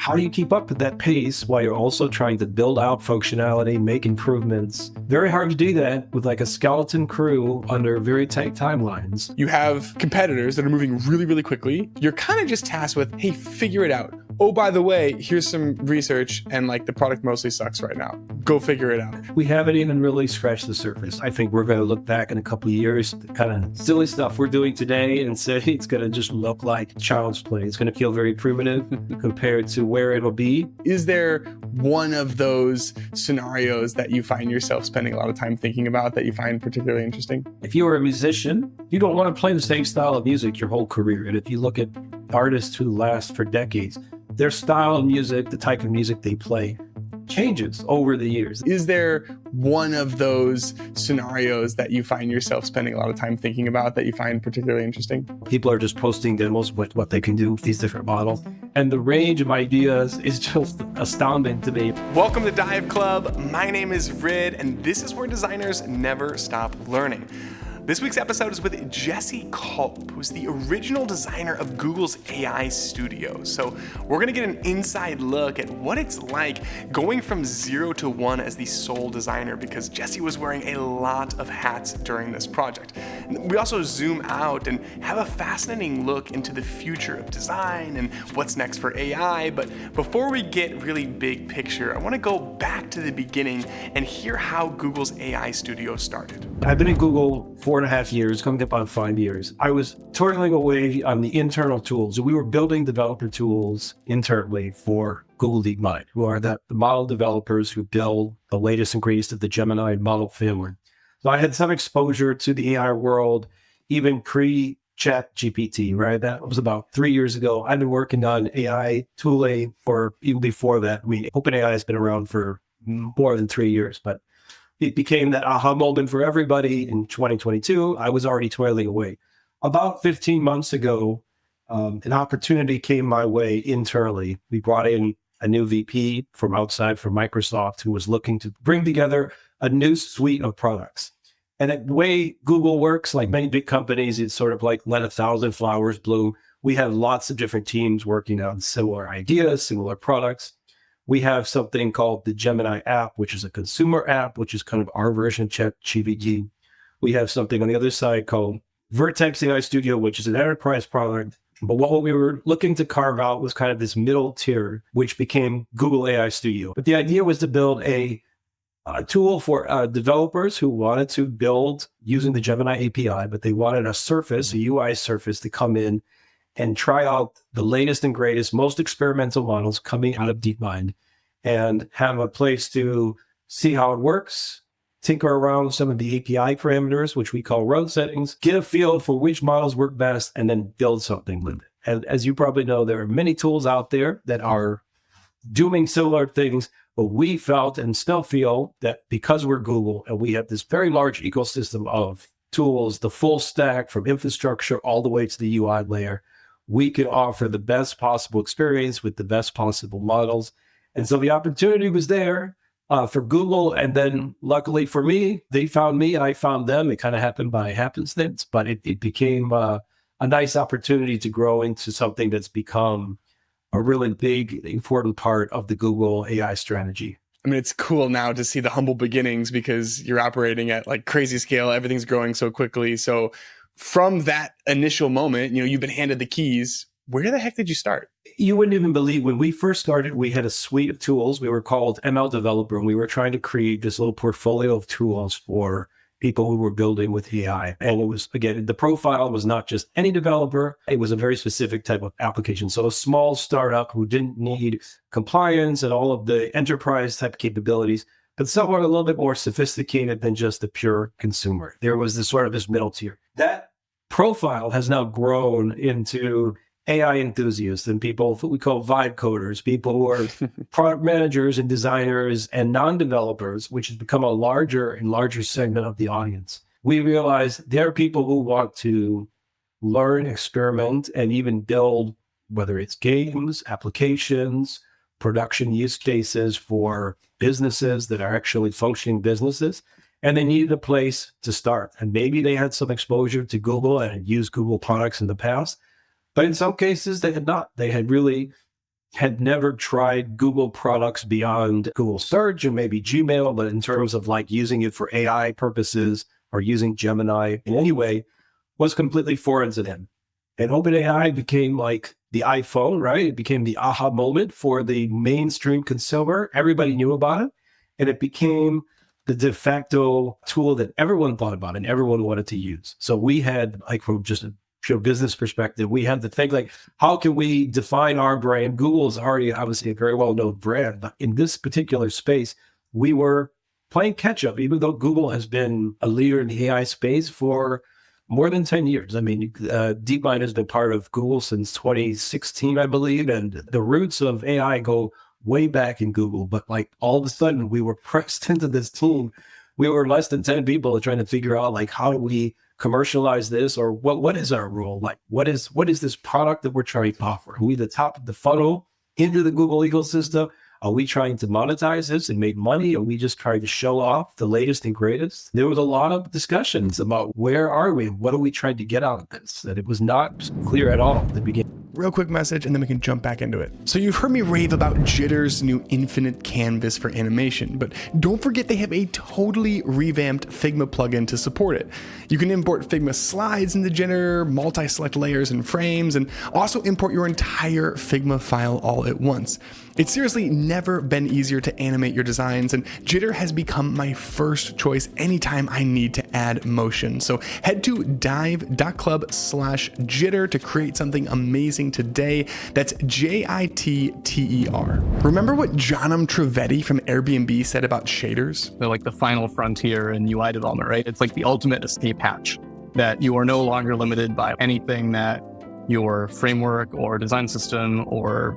how do you keep up with that pace while you're also trying to build out functionality, make improvements? Very hard to do that with like a skeleton crew under very tight timelines. You have competitors that are moving really, really quickly. You're kind of just tasked with, hey, figure it out. Oh, by the way, here's some research and like the product mostly sucks right now. Go figure it out. We haven't even really scratched the surface. I think we're going to look back in a couple of years, the kind of silly stuff we're doing today, and say it's going to just look like child's play. It's going to feel very primitive compared to where it'll be. Is there one of those scenarios that you find yourself spending a lot of time thinking about that you find particularly interesting? If you were a musician, you don't want to play the same style of music your whole career. And if you look at artists who last for decades, their style of music, the type of music they play, changes over the years. Is there one of those scenarios that you find yourself spending a lot of time thinking about that you find particularly interesting? People are just posting demos with what they can do with these different models. And the range of ideas is just astounding to me. Welcome to Dive Club. My name is Rid, and this is where designers never stop learning. This week's episode is with Jesse Kulp, who's the original designer of Google's AI Studio. So we're gonna get an inside look at what it's like going from 0 to 1 as the sole designer, because Jesse was wearing a lot of hats during this project. We also zoom out and have a fascinating look into the future of design and what's next for AI. But before we get really big picture, I wanna go back to the beginning and hear how Google's AI Studio started. I've been at Google 4.5 years, coming up on 5 years. I was toiling away on the internal tools. We were building developer tools internally for Google DeepMind, who are the model developers who build the latest and greatest of the Gemini model family. So I had some exposure to the AI world, even pre-Chat GPT, right? That was about 3 years ago. I've been working on AI tooling for even before that. OpenAI has been around for more than 3 years, but it became that aha moment for everybody in 2022. I was already toiling away. About 15 months ago, an opportunity came my way internally. We brought in a new VP from outside from Microsoft who was looking to bring together a new suite of products. And the way Google works, like many big companies, it's sort of like let 1,000 flowers bloom. We have lots of different teams working on similar ideas, similar products. We have something called the Gemini app, which is a consumer app, which is kind of our version of ChatGPT. We have something on the other side called Vertex AI Studio, which is an enterprise product. But what we were looking to carve out was kind of this middle tier, which became Google AI Studio. But the idea was to build a tool for developers who wanted to build using the Gemini API, but they wanted a surface, a UI surface to come in and try out the latest and greatest, most experimental models coming out of DeepMind and have a place to see how it works, tinker around with some of the API parameters, which we call road settings, get a feel for which models work best, and then build something with it. And as you probably know, there are many tools out there that are doing similar things, but we felt and still feel that because we're Google and we have this very large ecosystem of tools, the full stack from infrastructure all the way to the UI layer, we can offer the best possible experience with the best possible models. And so the opportunity was there for Google. And then luckily for me, they found me and I found them. It kind of happened by happenstance, but it became a nice opportunity to grow into something that's become a really big, important part of the Google AI strategy. I mean, it's cool now to see the humble beginnings because you're operating at like crazy scale. Everything's growing so quickly. So from that initial moment, you've been handed the keys. Where the heck did you start? You wouldn't even believe when we first started, we had a suite of tools. We were called ML Developer, and we were trying to create this little portfolio of tools for people who were building with AI. And it was, again, the profile was not just any developer. It was a very specific type of application. So a small startup who didn't need compliance and all of the enterprise type capabilities, but someone a little bit more sophisticated than just the pure consumer. There was this middle tier. That profile has now grown into AI enthusiasts and people who we call vibe coders, people who are product managers and designers and non-developers, which has become a larger and larger segment of the audience. We realize there are people who want to learn, experiment, and even build, whether it's games, applications, production use cases for businesses that are actually functioning businesses. And they needed a place to start. And maybe they had some exposure to Google and had used Google products in the past. But in some cases, they had not. They had really had never tried Google products beyond Google Search and maybe Gmail, but in terms of like using it for AI purposes or using Gemini in any way was completely foreign to them. And OpenAI became like the iPhone, right? It became the aha moment for the mainstream consumer. Everybody knew about it. And it became the de facto tool that everyone thought about and everyone wanted to use. So we had, like, from just a pure business perspective, we had to think like, how can we define our brand? Google is already obviously a very well-known brand, but in this particular space, we were playing catch up, even though Google has been a leader in the AI space for more than 10 years. I mean, DeepMind has been part of Google since 2016, I believe, and the roots of AI go way back in Google. But like all of a sudden, we were pressed into this team. We were less than 10 people trying to figure out like, how do we commercialize this, or what is our role? Like, what is this product that we're trying to offer? Are we the top of the funnel into the Google ecosystem? Are we trying to monetize this and make money? Are we just trying to show off the latest and greatest? There was a lot of discussions about where are we? What are we trying to get out of this? That it was not clear at all at the beginning. Real quick message, and then we can jump back into it. So you've heard me rave about Jitter's new infinite canvas for animation, but don't forget they have a totally revamped Figma plugin to support it. You can import Figma slides into Jitter, multi-select layers and frames, and also import your entire Figma file all at once. It's seriously never been easier to animate your designs, and Jitter has become my first choice anytime I need to add motion. So head to dive.club/jitter to create something amazing today. That's JITTER. Remember what Jonam Trivedi from Airbnb said about shaders? They're like the final frontier in UI development, right? It's like the ultimate escape hatch, that you are no longer limited by anything that your framework or design system or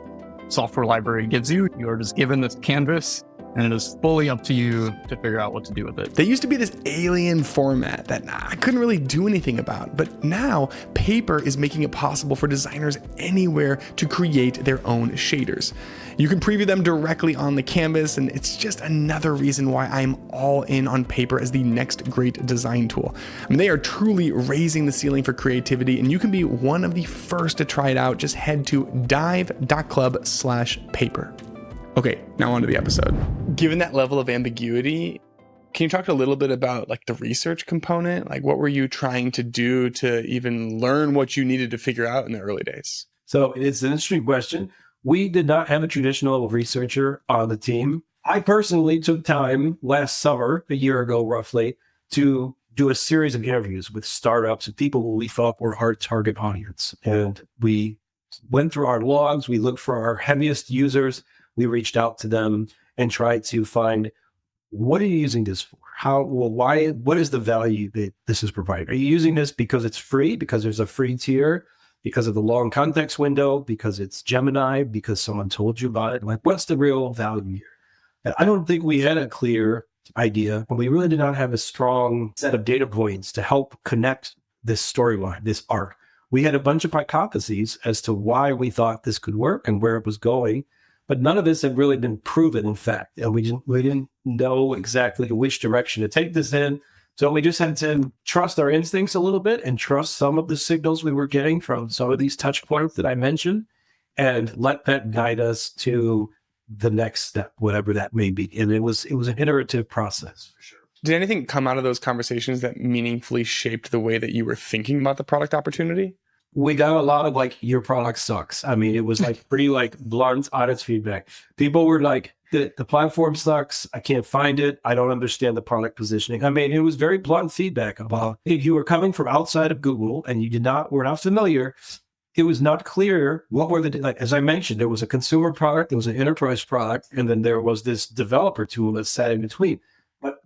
software library gives you. You're just given this canvas, and it is fully up to you to figure out what to do with it. They used to be this alien format that I couldn't really do anything about, but now Paper is making it possible for designers anywhere to create their own shaders. You can preview them directly on the canvas, and it's just another reason why I'm all in on Paper as the next great design tool. I mean, they are truly raising the ceiling for creativity, and you can be one of the first to try it out. Just head to dive.club/paper. Okay, now on to the episode. Given that level of ambiguity, can you talk a little bit about like the research component? Like, what were you trying to do to even learn what you needed to figure out in the early days? So it's an interesting question. We did not have a traditional researcher on the team. I personally took time last summer, a year ago roughly, to do a series of interviews with startups and people who we thought were our target audience. And we went through our logs, we looked for our heaviest users, we reached out to them and tried to find, what are you using this for? What is the value that this is providing? Are you using this because it's free, because there's a free tier, because of the long context window, because it's Gemini, because someone told you about it? Like, what's the real value here? And I don't think we had a clear idea, but we really did not have a strong set of data points to help connect this storyline, this arc. We had a bunch of hypotheses as to why we thought this could work and where it was going, but none of this had really been proven, in fact. And we didn't know exactly which direction to take this in. So we just had to trust our instincts a little bit and trust some of the signals we were getting from some of these touch points that I mentioned, and let that guide us to the next step, whatever that may be. And it was an iterative process for sure. Did anything come out of those conversations that meaningfully shaped the way that you were thinking about the product opportunity? We got a lot of like, your product sucks. I mean, it was like pretty like blunt, honest feedback. People were like, the platform sucks. I can't find it. I don't understand the product positioning. I mean, it was very blunt feedback about if you were coming from outside of Google and were not familiar. It was not clear what were like, as I mentioned, there was a consumer product, there was an enterprise product, and then there was this developer tool that sat in between. But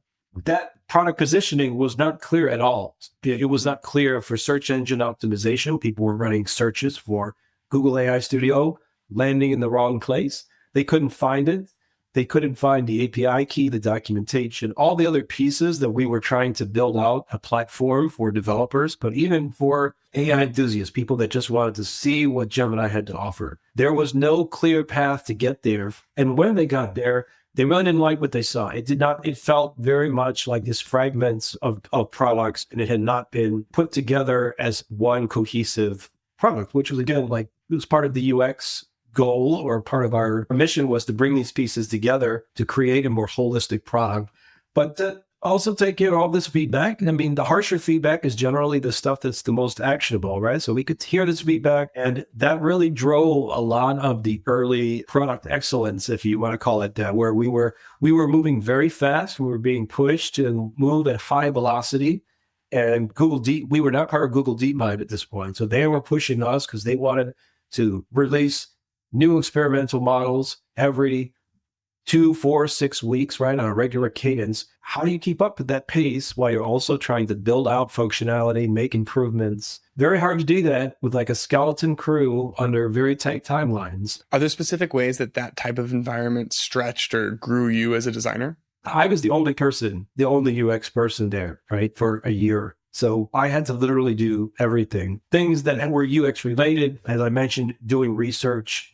that product positioning was not clear at all. It was not clear for search engine optimization. People were running searches for Google AI Studio, landing in the wrong place. They couldn't find it. They couldn't find the API key, the documentation, all the other pieces that we were trying to build out a platform for developers, but even for AI enthusiasts, people that just wanted to see what Gemini had to offer. There was no clear path to get there. And when they got there, they really didn't like what they saw. It felt very much like this fragments of products, and it had not been put together as one cohesive product, which was, again, like, it was part of the UX goal or part of our mission was to bring these pieces together to create a more holistic product, but to also take care of all this feedback. I mean, the harsher feedback is generally the stuff that's the most actionable, right? So we could hear this feedback, and that really drove a lot of the early product excellence, if you want to call it that, where we were moving very fast. We were being pushed and moved at high velocity. And we were not part of Google DeepMind at this point. So they were pushing us because they wanted to release new experimental models every 2, 4, 6 weeks, right, on a regular cadence. How do you keep up with that pace while you're also trying to build out functionality, make improvements? Very hard to do that with like a skeleton crew under very tight timelines. Are there specific ways that type of environment stretched or grew you as a designer? I was the only UX person there, right, for a year. So I had to literally do everything. Things that were UX related, as I mentioned, doing research,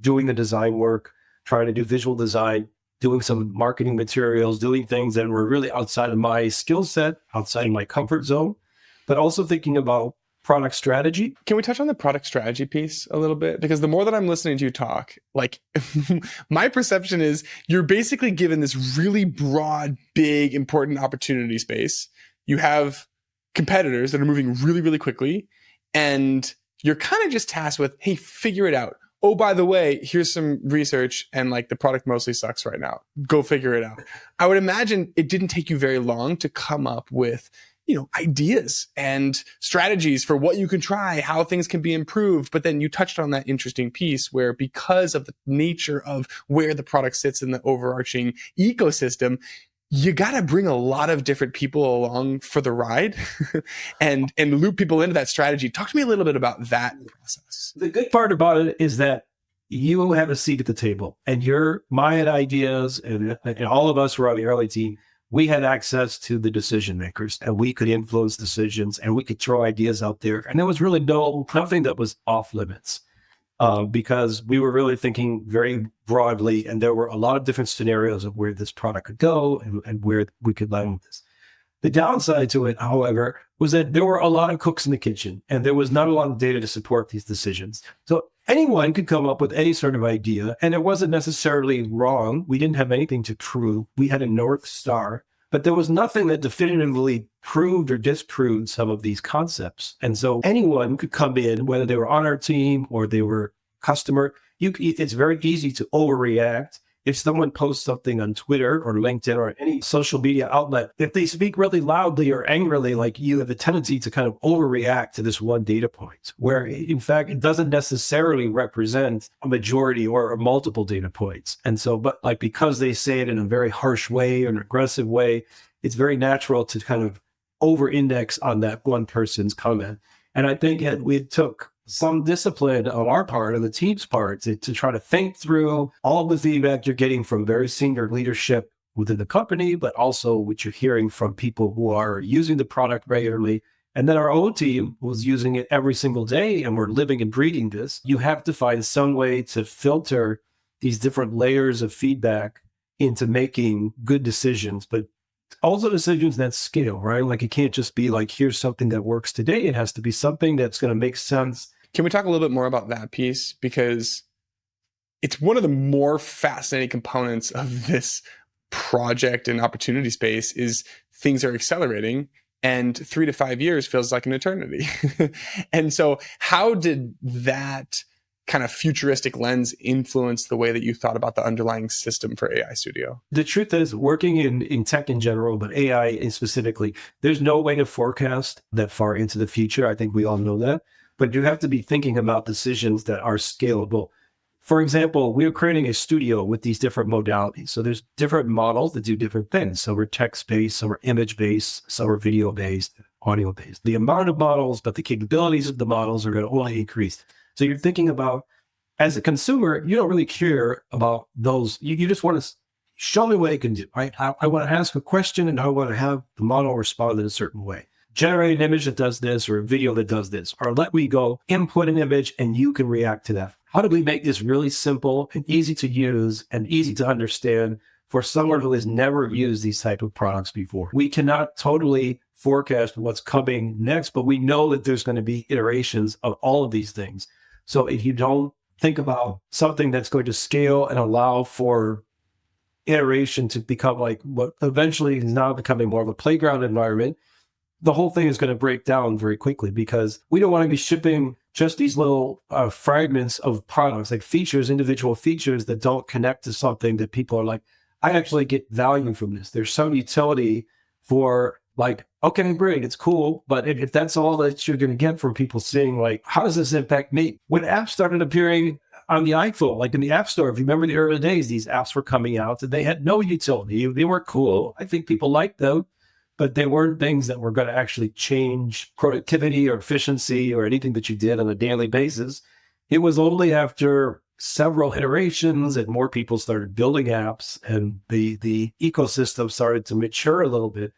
doing the design work, trying to do visual design, doing some marketing materials, doing things that were really outside of my skill set, outside of my comfort zone, but also thinking about product strategy. Can we touch on the product strategy piece a little bit? Because the more that I'm listening to you talk, like my perception is you're basically given this really broad, big, important opportunity space. You have competitors that are moving really, really quickly, and you're kind of just tasked with, hey, figure it out. Oh, by the way, here's some research, and like the product mostly sucks right now. Go figure it out. I would imagine it didn't take you very long to come up with, ideas and strategies for what you can try, how things can be improved. But then you touched on that interesting piece where, because of the nature of where the product sits in the overarching ecosystem, you got to bring a lot of different people along for the ride and loop people into that strategy. Talk to me a little bit about that process. The good part about it is that you have a seat at the table, and my ideas and all of us were on the early team. We had access to the decision makers, and we could influence decisions, and we could throw ideas out there. And there was really nothing that was off limits. Because we were really thinking very broadly, and there were a lot of different scenarios of where this product could go and where we could land with this. The downside to it, however, was that there were a lot of cooks in the kitchen, and there was not a lot of data to support these decisions. So anyone could come up with any sort of idea, and it wasn't necessarily wrong. We didn't have anything to prove. We had a North Star, but there was nothing that definitively proved or disproved some of these concepts. And so anyone could come in, whether they were on our team or they were customer. It's very easy to overreact. If someone posts something on Twitter or LinkedIn or any social media outlet, if they speak really loudly or angrily, like, you have a tendency to kind of overreact to this one data point, where in fact, it doesn't necessarily represent a majority or multiple data points. And so, but like, because they say it in a very harsh way or an aggressive way, it's very natural to kind of over-index on that one person's comment. And I think we took some discipline on our part, on the team's part, to try to think through all the feedback you're getting from very senior leadership within the company, but also what you're hearing from people who are using the product regularly. And then our own team was using it every single day, and we're living and breathing this. You have to find some way to filter these different layers of feedback into making good decisions, but also decisions that scale, right? Like, it can't just be like, here's something that works today. It has to be something that's going to make sense. Can we talk a little bit more about that piece? Because it's one of the more fascinating components of this project and opportunity space is things are accelerating, and 3 to 5 years feels like an eternity. And so how did that kind of futuristic lens influence the way that you thought about the underlying system for AI Studio? The truth is, working in tech in general, but AI specifically, there's no way to forecast that far into the future. I think we all know that. But you have to be thinking about decisions that are scalable. For example, we're creating a studio with these different modalities. So there's different models that do different things. Some are text-based, some are image-based, some are video-based, audio-based. The amount of models, but the capabilities of the models are going to only increase. So you're thinking about, as a consumer, you don't really care about those. You just want to show me what it can do, right? I want to ask a question, and I want to have the model respond in a certain way. Generate an image that does this, or a video that does this, or let me go input an image and you can react to that. How do we make this really simple and easy to use and easy to understand for someone who has never used these type of products before? We cannot totally forecast what's coming next, but we know that there's going to be iterations of all of these things. So if you don't think about something that's going to scale and allow for iteration to become like what eventually is now becoming more of a playground environment, the whole thing is going to break down very quickly because we don't want to be shipping just these little fragments of products, like features, individual features that don't connect to something that people are like, I actually get value from this. There's some utility for like, okay, great, it's cool. But if that's all that you're going to get from people seeing like, how does this impact me? When apps started appearing on the iPhone, like in the App Store, if you remember the early days, these apps were coming out and they had no utility. They were cool. I think people liked them, but they weren't things that were going to actually change productivity or efficiency or anything that you did on a daily basis. It was only after several iterations and more people started building apps and the ecosystem started to mature a little bit,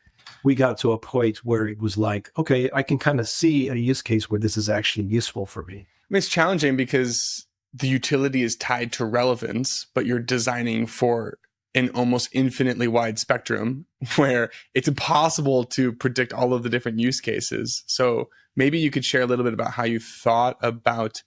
we got to a point where it was like, okay, I can kind of see a use case where this is actually useful for me. I mean, it's challenging because the utility is tied to relevance, but you're designing for an almost infinitely wide spectrum where it's impossible to predict all of the different use cases. So maybe you could share a little bit about how you thought about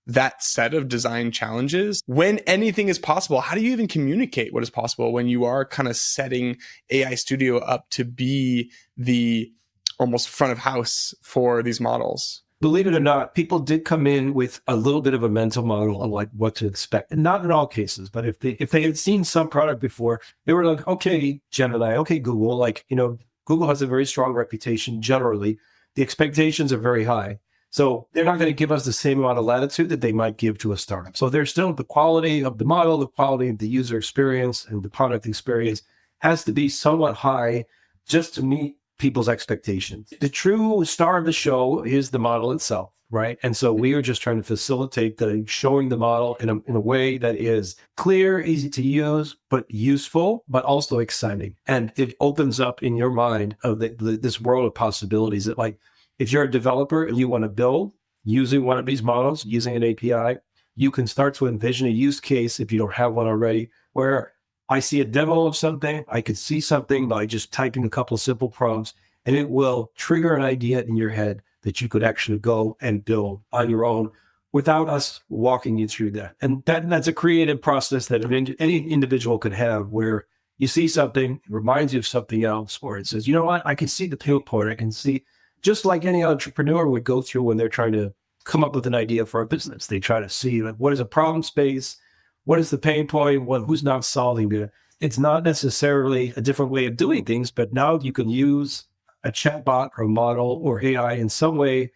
that set of design challenges. When anything is possible, how do you even communicate what is possible when you are kind of setting AI Studio up to be the almost front of house for these models? Believe it or not, people did come in with a little bit of a mental model on like what to expect. And not in all cases, but if they had seen some product before, they were like, okay, Gemini, okay, Google, like, Google has a very strong reputation generally. The expectations are very high. So they're not going to give us the same amount of latitude that they might give to a startup. So there's still the quality of the model, the quality of the user experience and the product experience has to be somewhat high just to meet people's expectations. The true star of the show is the model itself, right? And so we are just trying to facilitate showing the model in a way that is clear, easy to use, but useful, but also exciting. And it opens up in your mind of this world of possibilities that, like, if you're a developer and you want to build using one of these models, using an API, you can start to envision a use case if you don't have one already, where I see a demo of something, I could see something by just typing a couple of simple prompts, and it will trigger an idea in your head that you could actually go and build on your own without us walking you through that. And that's a creative process that any individual could have, where you see something, it reminds you of something else, or it says, you know what, I can see the pain point, I can see, just like any entrepreneur would go through when they're trying to come up with an idea for a business. They try to see, like, what is a problem space? What is the pain point? Who's not solving it? It's not necessarily a different way of doing things, but now you can use a chatbot or a model or AI in some way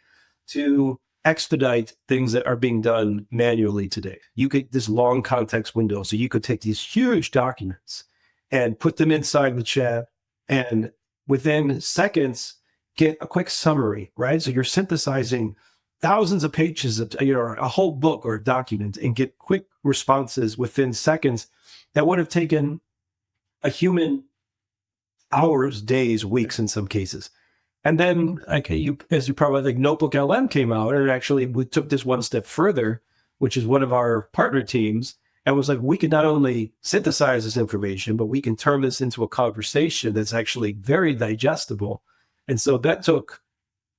to expedite things that are being done manually today. You get this long context window. So you could take these huge documents and put them inside the chat, and within seconds, get a quick summary, right? So you're synthesizing thousands of pages of, a whole book or a document, and get quick responses within seconds that would have taken a human hours, days, weeks in some cases. And then, as you probably think, Notebook LM came out, and actually we took this one step further, which is one of our partner teams, and was like, we can not only synthesize this information, but we can turn this into a conversation that's actually very digestible. And so that took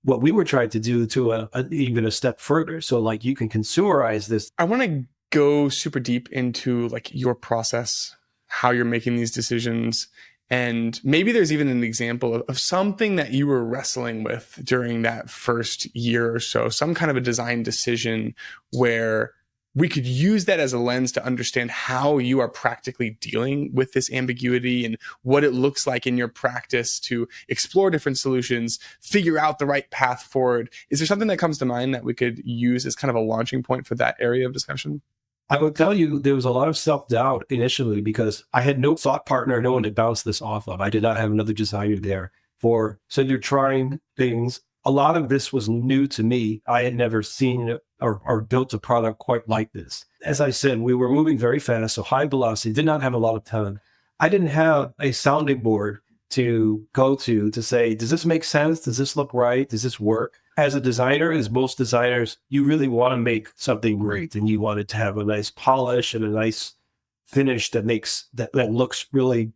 what we were trying to do to even a step further. So like you can consumerize this. I want to go super deep into like your process, how you're making these decisions. And maybe there's even an example of something that you were wrestling with during that first year or so, some kind of a design decision where we could use that as a lens to understand how you are practically dealing with this ambiguity and what it looks like in your practice to explore different solutions, figure out the right path forward. Is there something that comes to mind that we could use as kind of a launching point for that area of discussion? I will tell you, there was a lot of self-doubt initially because I had no thought partner, no one to bounce this off of. I did not have another designer there so you're trying things. A lot of this was new to me. I had never seen or built a product quite like this. As I said, we were moving very fast, so high velocity, did not have a lot of time. I didn't have a sounding board to go to say, does this make sense? Does this look right? Does this work? As a designer, as most designers, you really want to make something great, and you want it to have a nice polish and a nice finish that looks really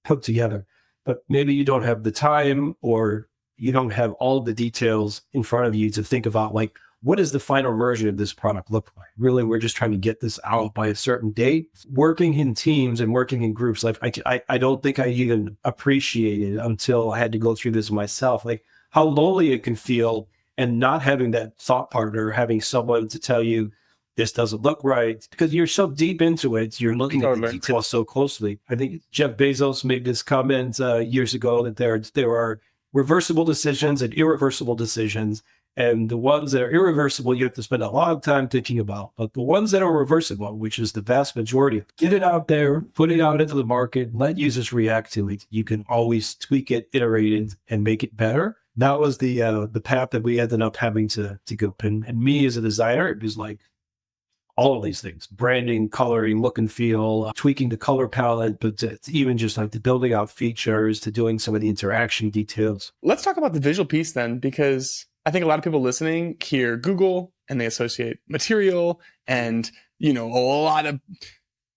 put together. But maybe you don't have the time, or you don't have all the details in front of you to think about, like, what does the final version of this product look like? Really, we're just trying to get this out by a certain date. Working in teams and working in groups, like I don't think I even appreciated until I had to go through this myself, like how lonely it can feel, and not having that thought partner, having someone to tell you this doesn't look right, because you're so deep into it. You're looking at the details so closely. I think Jeff Bezos made this comment years ago that there are reversible decisions and irreversible decisions. And the ones that are irreversible, you have to spend a lot of time thinking about. But the ones that are reversible, which is the vast majority, get it out there, put it out into the market, let users react to it. You can always tweak it, iterate it, and make it better. That was the path that we ended up having to go. And me as a designer, it was like all of these things: branding, coloring, look and feel, tweaking the color palette, but it's even just like the building out features to doing some of the interaction details. Let's talk about the visual piece then, because I think a lot of people listening hear Google and they associate material and, a lot of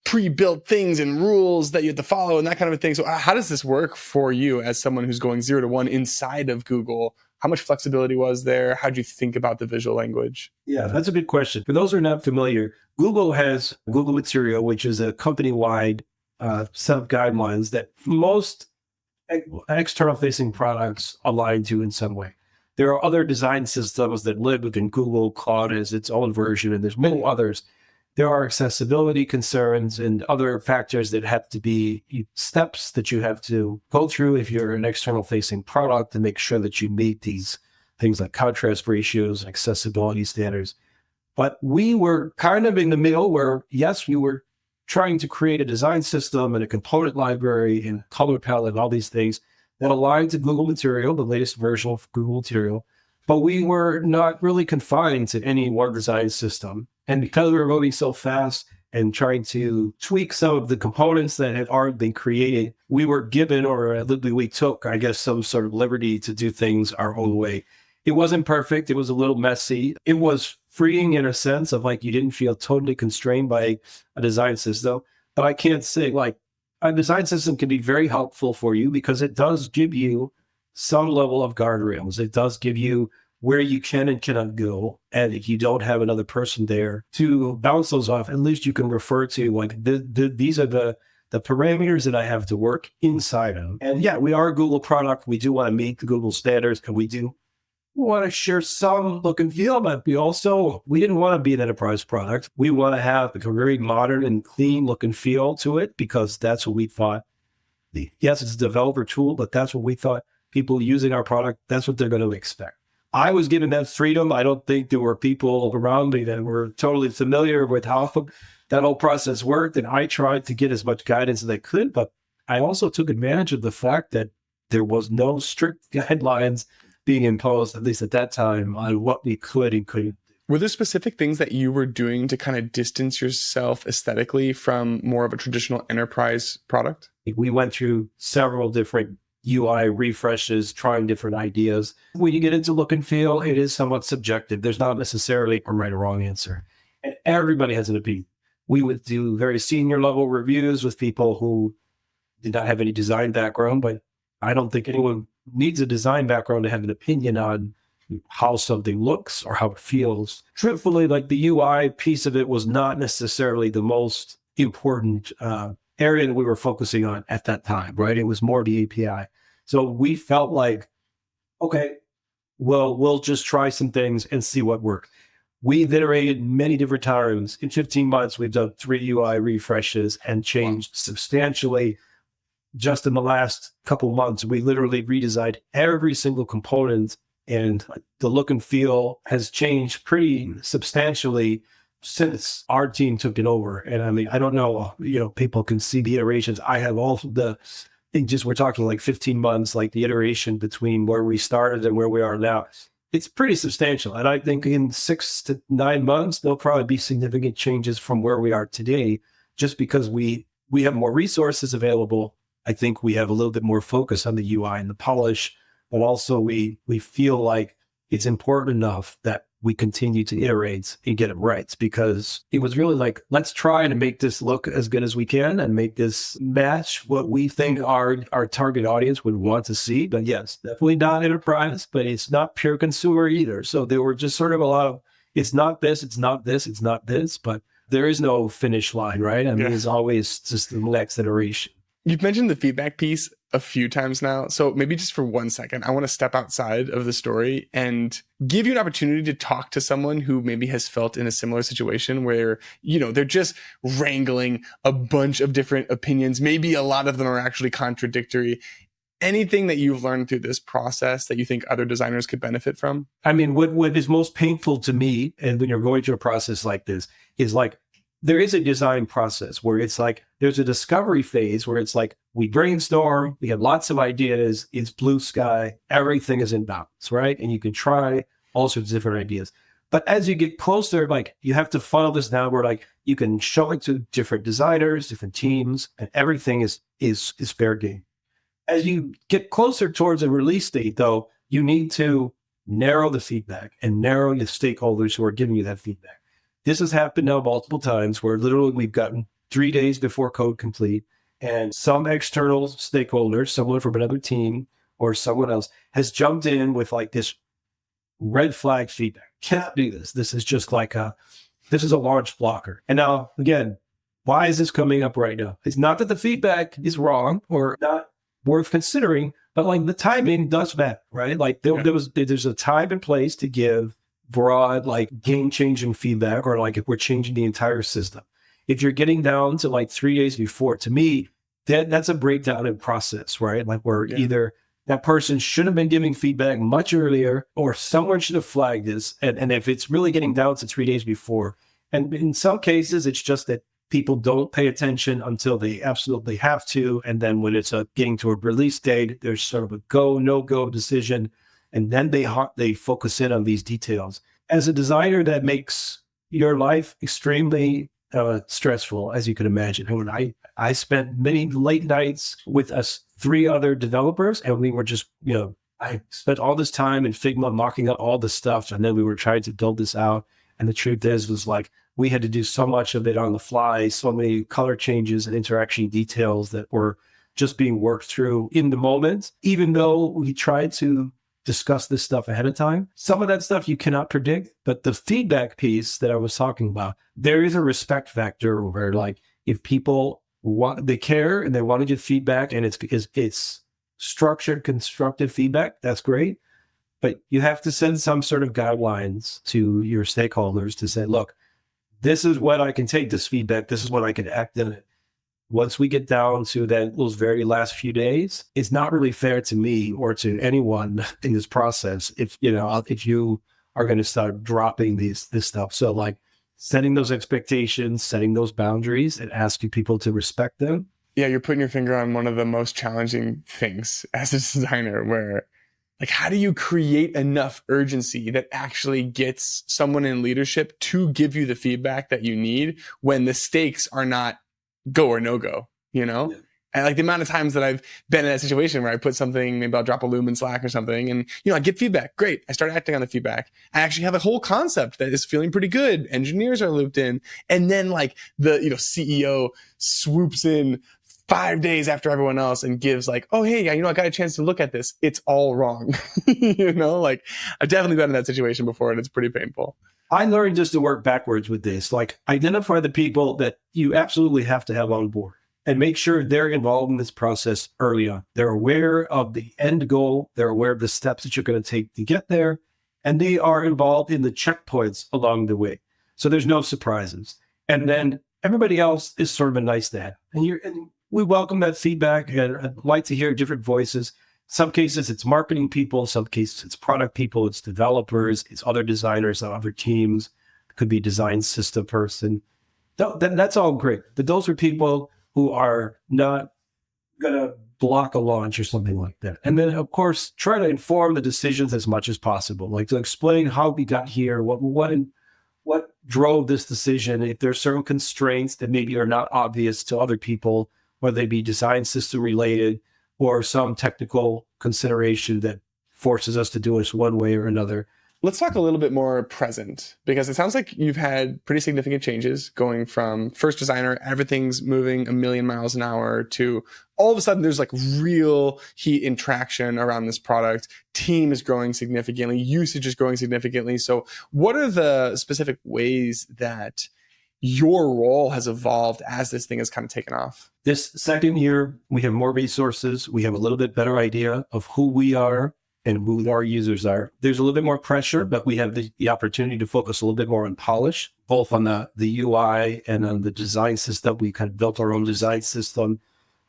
pre-built things and rules that you have to follow and that kind of a thing. So how does this work for you as someone who's going 0 to 1 inside of Google? How much flexibility was there? How do you think about the visual language? Yeah, that's a good question. For those who are not familiar, Google has Google Material, which is a company-wide set of guidelines that most external-facing products align to in some way. There are other design systems that live within Google. Cloud is its own version, and there's many others. There are accessibility concerns and other factors that have to be steps that you have to go through if you're an external-facing product to make sure that you meet these things like contrast ratios and accessibility standards. But we were kind of in the middle where, yes, we were trying to create a design system and a component library and color palette and all these things that aligned to Google Material, the latest version of Google Material. But we were not really confined to any one design system. And because we were moving so fast and trying to tweak some of the components that had already been created, we were given, or we took, I guess, some sort of liberty to do things our own way. It wasn't perfect. It was a little messy. It was freeing in a sense of like you didn't feel totally constrained by a design system. But I can't say like a design system can be very helpful for you because it does give you some level of guardrails. It does give you where you can and cannot go. And if you don't have another person there to bounce those off, at least you can refer to like these are the parameters that I have to work inside of. And yeah, we are a Google product. We do want to meet the Google standards, and we do want to share some look and feel, but we didn't want to be an enterprise product. We want to have a very modern and clean look and feel to it because that's what we thought. Yes, it's a developer tool, but that's what we thought people using our product, that's what they're going to expect. I was given that freedom. I don't think there were people around me that were totally familiar with how that whole process worked. And I tried to get as much guidance as I could, but I also took advantage of the fact that there was no strict guidelines being imposed, at least at that time, on what we could and couldn't. Were there specific things that you were doing to kind of distance yourself aesthetically from more of a traditional enterprise product? We went through several different UI refreshes, trying different ideas. When you get into look and feel, it is somewhat subjective. There's not necessarily a right or wrong answer. And everybody has an opinion. We would do very senior level reviews with people who did not have any design background, but I don't think anyone needs a design background to have an opinion on how something looks or how it feels. Truthfully, like the UI piece of it was not necessarily the most important area that we were focusing on at that time, right? It was more the API. So we felt like, okay, well, we'll just try some things and see what works. We've iterated many different times. In 15 months, we've done 3 UI refreshes and changed substantially. Just in the last couple months, we literally redesigned every single component, and the look and feel has changed pretty substantially since our team took it over. And I mean, I don't know, people can see the iterations. I have all the things, we're talking like 15 months, like the iteration between where we started and where we are now. It's pretty substantial. And I think in 6 to 9 months, there'll probably be significant changes from where we are today, just because we have more resources available. I think we have a little bit more focus on the UI and the polish, but also we feel like it's important enough that we continue to iterate and get it right, because it was really like, let's try to make this look as good as we can and make this match what we think our target audience would want to see. But yes, definitely not enterprise, but it's not pure consumer either. So there were just sort of a lot of it's not this, it's not this, it's not this, but there is no finish line, right? I mean, it's always just the next iteration. You've mentioned the feedback piece a few times now. So maybe just for 1 second, I want to step outside of the story and give you an opportunity to talk to someone who maybe has felt in a similar situation where, they're just wrangling a bunch of different opinions. Maybe a lot of them are actually contradictory. Anything that you've learned through this process that you think other designers could benefit from? I mean, what is most painful to me, and when you're going through a process like this, is like, there is a design process where it's like, there's a discovery phase where it's like, we brainstorm, we have lots of ideas, it's blue sky, everything is in balance, right? And you can try all sorts of different ideas. But as you get closer, like, you have to funnel this down where like, you can show it to different designers, different teams, and everything is fair game. As you get closer towards a release date, though, you need to narrow the feedback and narrow the stakeholders who are giving you that feedback. This has happened now multiple times where literally we've gotten 3 days before code complete, and some external stakeholders, someone from another team or someone else, has jumped in with like this red flag feedback. Can't do this. This is just like this is a launch blocker. And now, again, why is this coming up right now? It's not that the feedback is wrong or not worth considering, but like the timing does matter, right? Like there's a time and place to give broad, like game-changing feedback, or like if we're changing the entire system. If you're getting down to like 3 days before, to me, that's a breakdown in process, right? Like where either that person should have been giving feedback much earlier, or someone should have flagged this. And if it's really getting down to 3 days before, and in some cases, it's just that people don't pay attention until they absolutely have to. And then when it's getting to a release date, there's sort of a go, no-go decision. And then they focus in on these details. As a designer, that makes your life extremely stressful, as you can imagine. When I spent many late nights with us 3 other developers, and we were just, I spent all this time in Figma mocking up all the stuff, and then we were trying to build this out. And the truth was like, we had to do so much of it on the fly, so many color changes and interaction details that were just being worked through in the moment, even though we tried to discuss this stuff ahead of time. Some of that stuff you cannot predict, but the feedback piece that I was talking about, there is a respect factor where like, if people they care and they want to give feedback, and it's because it's structured, constructive feedback, that's great. But you have to send some sort of guidelines to your stakeholders to say, look, this is what I can take this feedback. This is what I can act on it. Once we get down to those very last few days, it's not really fair to me or to anyone in this process if you are going to start dropping this stuff. So like setting those expectations, setting those boundaries, and asking people to respect them. Yeah, you're putting your finger on one of the most challenging things as a designer, where like, how do you create enough urgency that actually gets someone in leadership to give you the feedback that you need when the stakes are not go or no go, Yeah. And like the amount of times that I've been in that situation where I put something, maybe I'll drop a loom in Slack or something, and I get feedback. Great. I start acting on the feedback. I actually have a whole concept that is feeling pretty good. Engineers are looped in. And then like the CEO swoops in 5 days after everyone else and gives like, oh, hey, I got a chance to look at this. It's all wrong. Like I've definitely been in that situation before, and it's pretty painful. I learned just to work backwards with this. Like, identify the people that you absolutely have to have on board and make sure they're involved in this process early on. They're aware of the end goal. They're aware of the steps that you're going to take to get there. And they are involved in the checkpoints along the way. So there's no surprises. And then everybody else is sort of a nice to have. And we welcome that feedback, and I'd like to hear different voices. Some cases it's marketing people, some cases it's product people, it's developers, it's other designers on other teams. It could be design system person. That's all great. But those are people who are not going to block a launch or something like that. And then, of course, try to inform the decisions as much as possible, like to explain how we got here, what drove this decision. If there's certain constraints that maybe are not obvious to other people, whether they be design system related or some technical consideration that forces us to do this one way or another. Let's talk a little bit more present, because it sounds like you've had pretty significant changes going from first designer, everything's moving a million miles an hour, to all of a sudden there's like real heat and traction around this product. Team is growing significantly, usage is growing significantly. So what are the specific ways that your role has evolved as this thing has kind of taken off? This second year, we have more resources. We have a little bit better idea of who we are and who our users are. There's a little bit more pressure, but we have the opportunity to focus a little bit more on polish, both on the UI and on the design system. We kind of built our own design system.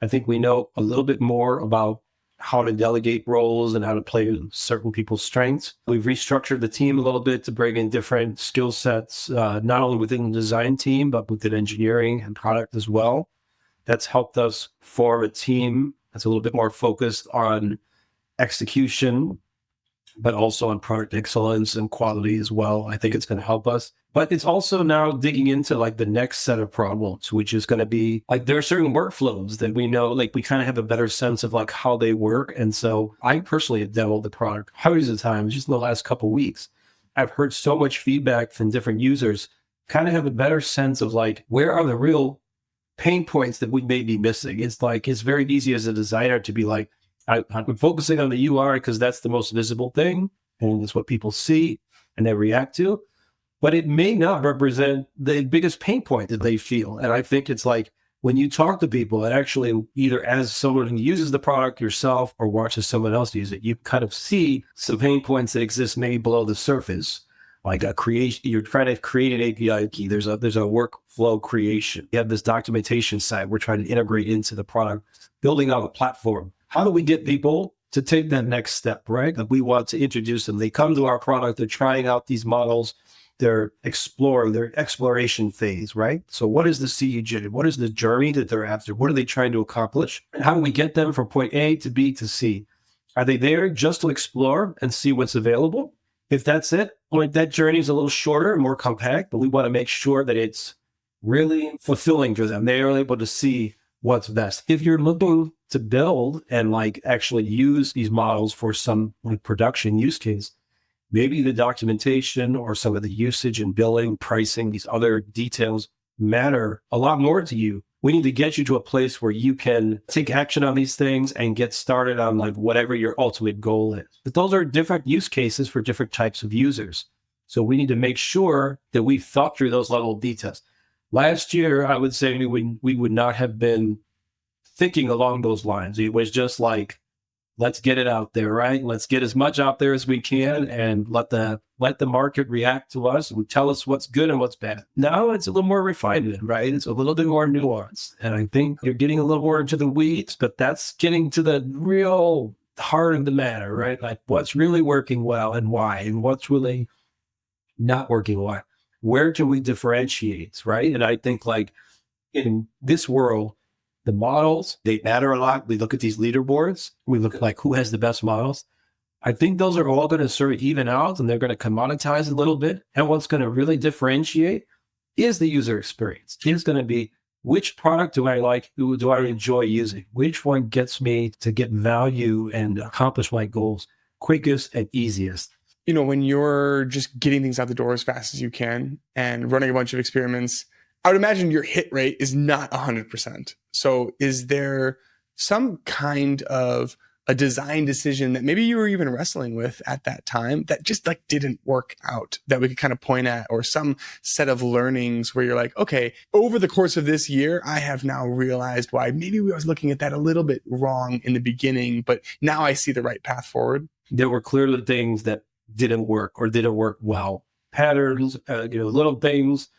I think we know a little bit more about how to delegate roles and how to play certain people's strengths. We've restructured the team a little bit to bring in different skill sets, not only within the design team, but within engineering and product as well. That's helped us form a team that's a little bit more focused on execution, but also on product excellence and quality as well. I think it's going to help us. But it's also now digging into like the next set of problems, which is going to be like there are certain workflows that we know, like we kind of have a better sense of like how they work. And so I personally have demoed the product hundreds of times just in the last couple of weeks. I've heard so much feedback from different users, kind of have a better sense of like where are the real pain points that we may be missing. It's like it's very easy as a designer to be like, I'm focusing on the UI because that's the most visible thing and it's what people see and they react to, but it may not represent the biggest pain point that they feel. And I think it's like when you talk to people and actually either as someone who uses the product yourself or watches someone else use it, you kind of see some pain points that exist maybe below the surface. Like a creation, you're trying to create an API key. There's a workflow creation. You have this documentation side. We're trying to integrate into the product, building out a platform. How do we get people to take that next step, right? Like we want to introduce them. They come to our product, they're trying out these models, they're exploring their exploration phase, right? So what is the CEJ? What is the journey that they're after? What are they trying to accomplish? And how do we get them from point A to B to C? Are they there just to explore and see what's available? If that's it, like that journey is a little shorter and more compact, but we want to make sure that it's really fulfilling for them. They are able to see what's best. If you're looking to build and like actually use these models for some like production use case, maybe the documentation or some of the usage and billing, pricing, these other details matter a lot more to you. We need to get you to a place where you can take action on these things and get started on like whatever your ultimate goal is. But those are different use cases for different types of users. So we need to make sure that we've thought through those level of details. Last year, I would say we would not have been thinking along those lines. It was just like, let's get it out there, right? Let's get as much out there as we can and let the market react to us and tell us what's good and what's bad. Now it's a little more refined, right? It's a little bit more nuanced. And I think you're getting a little more into the weeds, but that's getting to the real heart of the matter, right? Like what's really working well and why, and what's really not working well. Where can we differentiate, right? And I think like in this world, the models, they matter a lot. We look at these leaderboards. We look at like who has the best models. I think those are all going to sort of even out and they're going to commoditize a little bit. And what's going to really differentiate is the user experience. It's going to be which product do I like? Who do I enjoy using? Which one gets me to get value and accomplish my goals quickest and easiest? You know, when you're just getting things out the door as fast as you can and running a bunch of experiments, I would imagine your hit rate is not 100%. So is there some kind of a design decision that maybe you were even wrestling with at that time that just like didn't work out that we could kind of point at, or some set of learnings where you're like, okay, over the course of this year, I have now realized why maybe we was looking at that a little bit wrong in the beginning, but now I see the right path forward? There were clearly things that didn't work or didn't work well. Patterns, little things,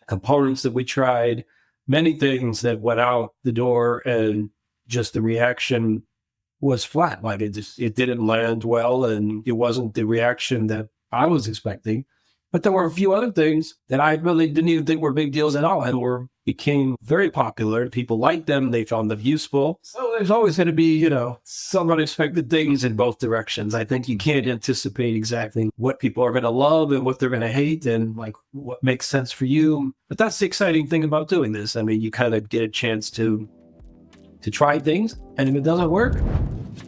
components that we tried, many things that went out the door and just the reaction was flat. Like it didn't land well and it wasn't the reaction that I was expecting. But there were a few other things that I really didn't even think were big deals at all and became very popular. People liked them. They found them useful. So there's always going to be, some unexpected things in both directions. I think you can't anticipate exactly what people are going to love and what they're going to hate and like what makes sense for you. But that's the exciting thing about doing this. I mean, you kind of get a chance to try things. And if it doesn't work,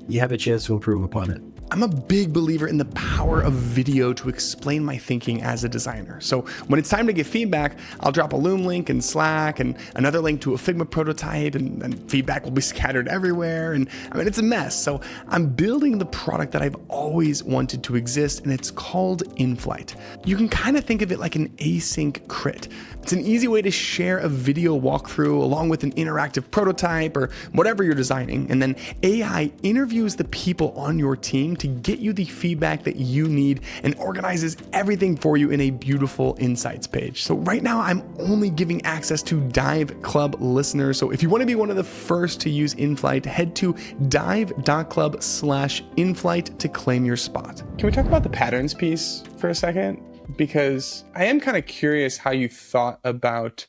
you have a chance to improve upon it. I'm a big believer in the power of video to explain my thinking as a designer. So when it's time to give feedback, I'll drop a Loom link in Slack and another link to a Figma prototype, and feedback will be scattered everywhere. And I mean, it's a mess. So I'm building the product that I've always wanted to exist, and it's called InFlight. You can kind of think of it like an async crit. It's an easy way to share a video walkthrough along with an interactive prototype or whatever you're designing. And then AI interviews the people on your team to get you the feedback that you need and organizes everything for you in a beautiful insights page. So right now I'm only giving access to Dive Club listeners. So if you want to be one of the first to use InFlight, head to dive.club/InFlight to claim your spot. Can we talk about the patterns piece for a second? Because I am kind of curious how you thought about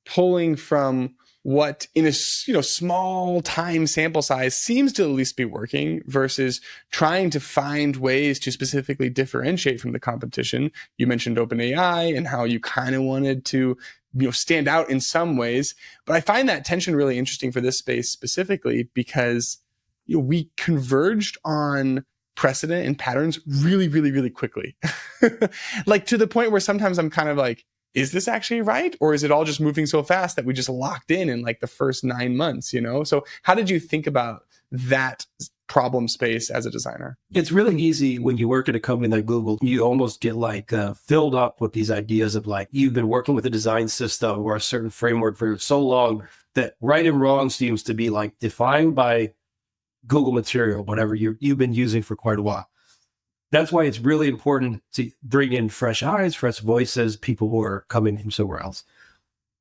pulling from what in a small time sample size seems to at least be working versus trying to find ways to specifically differentiate from the competition. You mentioned OpenAI and how you kind of wanted to stand out in some ways, but I find that tension really interesting for this space specifically because we converged on precedent and patterns really, really, really quickly. Like to the point where sometimes I'm kind of like, is this actually right? Or is it all just moving so fast that we just locked in like the first 9 months, So how did you think about that problem space as a designer? It's really easy when you work at a company like Google. You almost get filled up with these ideas of you've been working with a design system or a certain framework for so long that right and wrong seems to be defined by Google material, whatever you've been using for quite a while. That's why it's really important to bring in fresh eyes, fresh voices, people who are coming from somewhere else.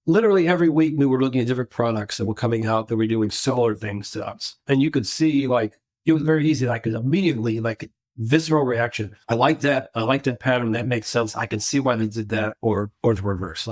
Literally every week we were looking at different products that were coming out that were doing similar things to us. And you could see it was very easy. I could immediately visceral reaction. I like that. I like that pattern. That makes sense. I can see why they did that or the reverse.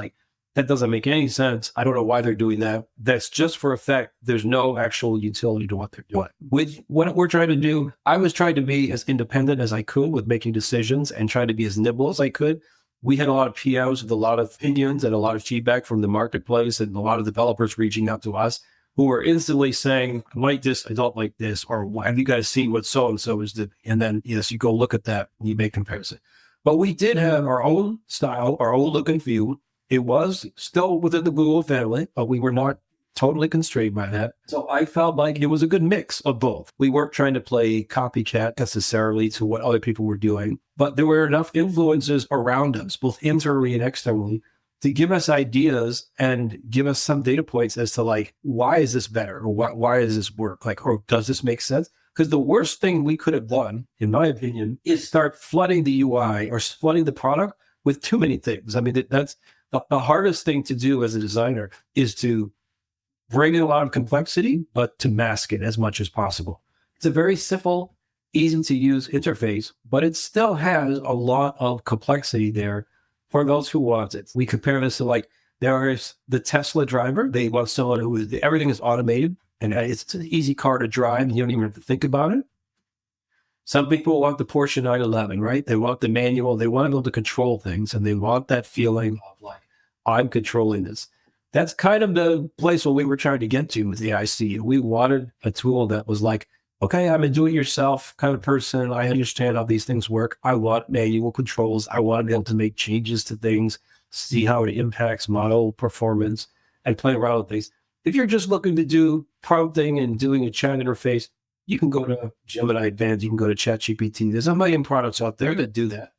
That doesn't make any sense. I don't know why they're doing that. That's just for effect. There's no actual utility to what they're doing. With what we're trying to do, I was trying to be as independent as I could with making decisions and trying to be as nimble as I could. We had a lot of POs with a lot of opinions and a lot of feedback from the marketplace and a lot of developers reaching out to us who were instantly saying, I like this, I don't like this, or have you guys seen what so-and-so is doing? And then, yes, you go look at that and you make comparison. But we did have our own style, our own look and feel. It was still within the Google family, but we were not totally constrained by that. So I felt like it was a good mix of both. We weren't trying to play copycat necessarily to what other people were doing, but there were enough influences around us, both internally and externally, to give us ideas and give us some data points as to why is this better? Or why does this work? Or does this make sense? Because the worst thing we could have done, in my opinion, is start flooding the UI or flooding the product with too many things. I mean, that's the hardest thing to do as a designer is to bring in a lot of complexity, but to mask it as much as possible. It's a very simple, easy to use interface, but it still has a lot of complexity there for those who want it. We compare this to there is the Tesla driver. They want someone everything is automated and it's an easy car to drive and you don't even have to think about it. Some people want the Porsche 911, right? They want the manual. They want to be able to control things and they want that feeling of I'm controlling this. That's kind of the place where we were trying to get to with the IC. We wanted a tool that was okay, I'm a do-it-yourself kind of person. I understand how these things work. I want manual controls. I want to be able to make changes to things, see how it impacts model performance, and play around with things. If you're just looking to do prompting and doing a chat interface, you can go to Gemini Advanced, you can go to ChatGPT. There's a million products out there that do that.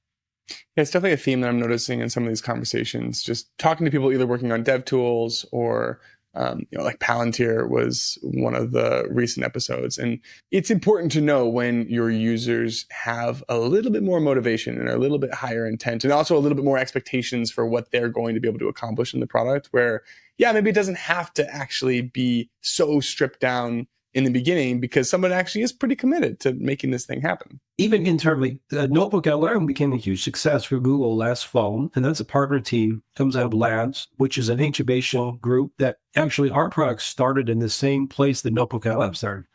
Yeah, it's definitely a theme that I'm noticing in some of these conversations. Just talking to people either working on dev tools or, Palantir was one of the recent episodes. And it's important to know when your users have a little bit more motivation and a little bit higher intent and also a little bit more expectations for what they're going to be able to accomplish in the product where, maybe it doesn't have to actually be so stripped down in the beginning because someone actually is pretty committed to making this thing happen. Even internally, the Notebook LM became a huge success for Google last fall. And that's a partner team, comes out of Labs, which is an incubation group that actually our product started in the same place that Notebook LM started.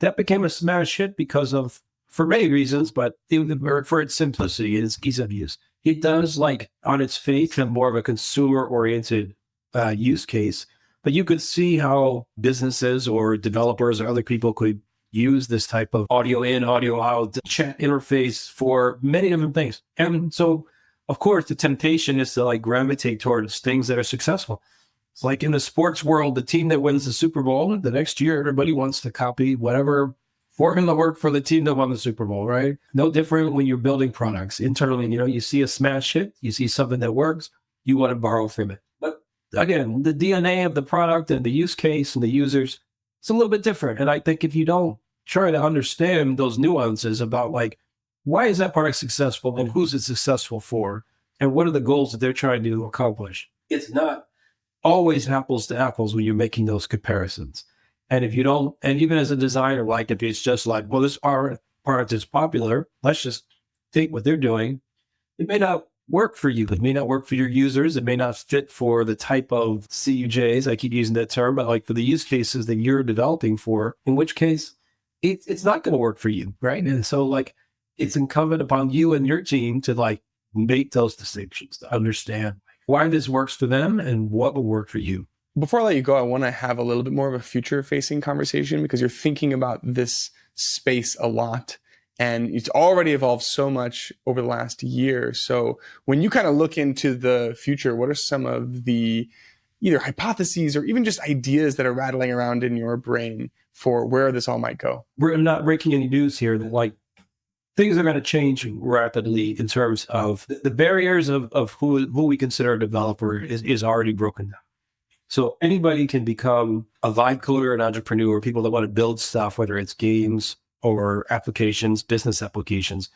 That became a smash hit because of, for many reasons, but for its simplicity and its ease of use. It does on its face have more of a consumer-oriented use case. But you could see how businesses or developers or other people could use this type of audio in, audio out chat interface for many different things. And so, of course, the temptation is to like gravitate towards things that are successful. It's like in the sports world, the team that wins the Super Bowl, the next year, everybody wants to copy whatever formula worked for the team that won the Super Bowl, right? No different when you're building products internally. You see a smash hit, you see something that works, you want to borrow from it. But again, the DNA of the product and the use case and the users, it's a little bit different. And I think if you don't try to understand those nuances about like, why is that product successful and who's it successful for? And what are the goals that they're trying to accomplish? It's not always apples to apples when you're making those comparisons. And if you don't, and even as a designer, like if it's just like, well, this product is popular, let's just take what they're doing. It may not work for you. It may not work for your users. It may not fit for the type of CUJs. I keep using that term, but like for the use cases that you're developing for, in which case it's not going to work for you, right? And so like it's incumbent upon you and your team to like make those distinctions, to understand why this works for them and what will work for you. Before I let you go, I want to have a little bit more of a future-facing conversation because you're thinking about this space a lot and it's already evolved so much over the last year. So when you kind of look into the future, what are some of the either hypotheses or even just ideas that are rattling around in your brain for where this all might go? We're not breaking any news here that like things are going to change rapidly in terms of the barriers of who we consider a developer is already broken down. So anybody can become a vibe coder, an entrepreneur, people that want to build stuff, whether it's games or applications, business applications.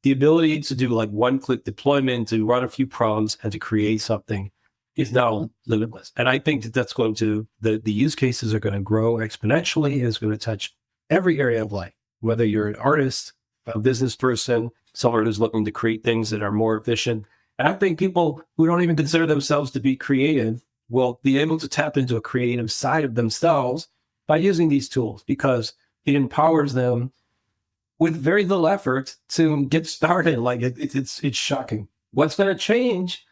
The ability to do like one-click deployment, to run a few prompts and to create something is now limitless. And I think that that's going to, the use cases are going to grow exponentially. It's going to touch every area of life, whether you're an artist, a business person, someone who's looking to create things that are more efficient. And I think people who don't even consider themselves to be creative will be able to tap into a creative side of themselves by using these tools because it empowers them with very little effort to get started. Like it's shocking. What's going to change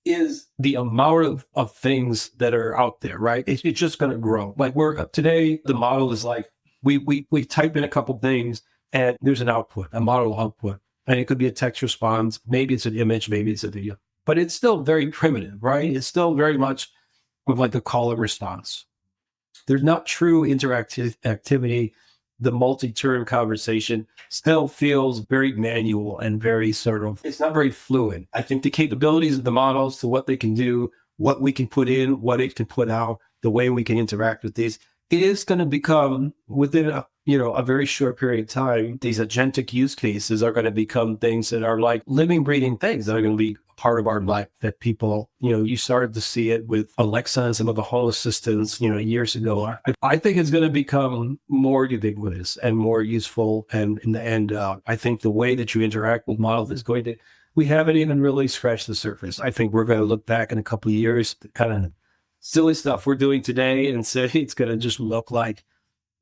is the amount of things that are out there, right? It's just going to grow. Like today, the model is like, we type in a couple things and there's an output, a model output. And it could be a text response. Maybe it's an image, maybe it's a video, but it's still very primitive, right? It's still very much with like a call and response. There's not true interactive activity. The multi-turn conversation still feels very manual and very it's not very fluid. I think the capabilities of the models to what they can do, what we can put in, what it can put out, the way we can interact with these, it is going to become within a very short period of time, these agentic use cases are going to become things that are like living, breathing things that are going to be part of our life that people, you started to see it with Alexa and some of the whole assistants, years ago. I think it's going to become more ubiquitous and more useful. And in the end, I think the way that you interact with models is we haven't even really scratched the surface. I think we're going to look back in a couple of years, the kind of silly stuff we're doing today and say it's going to just look like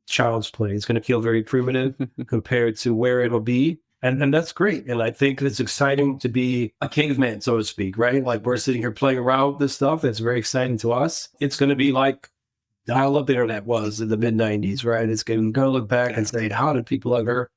child's play. It's going to feel very primitive compared to where it'll be. And that's great. And I think it's exciting to be a caveman, so to speak, right? Like we're sitting here playing around with this stuff. It's very exciting to us. It's going to be like dial-up internet was in the mid-90s, right? It's going to look back and say, how did people ever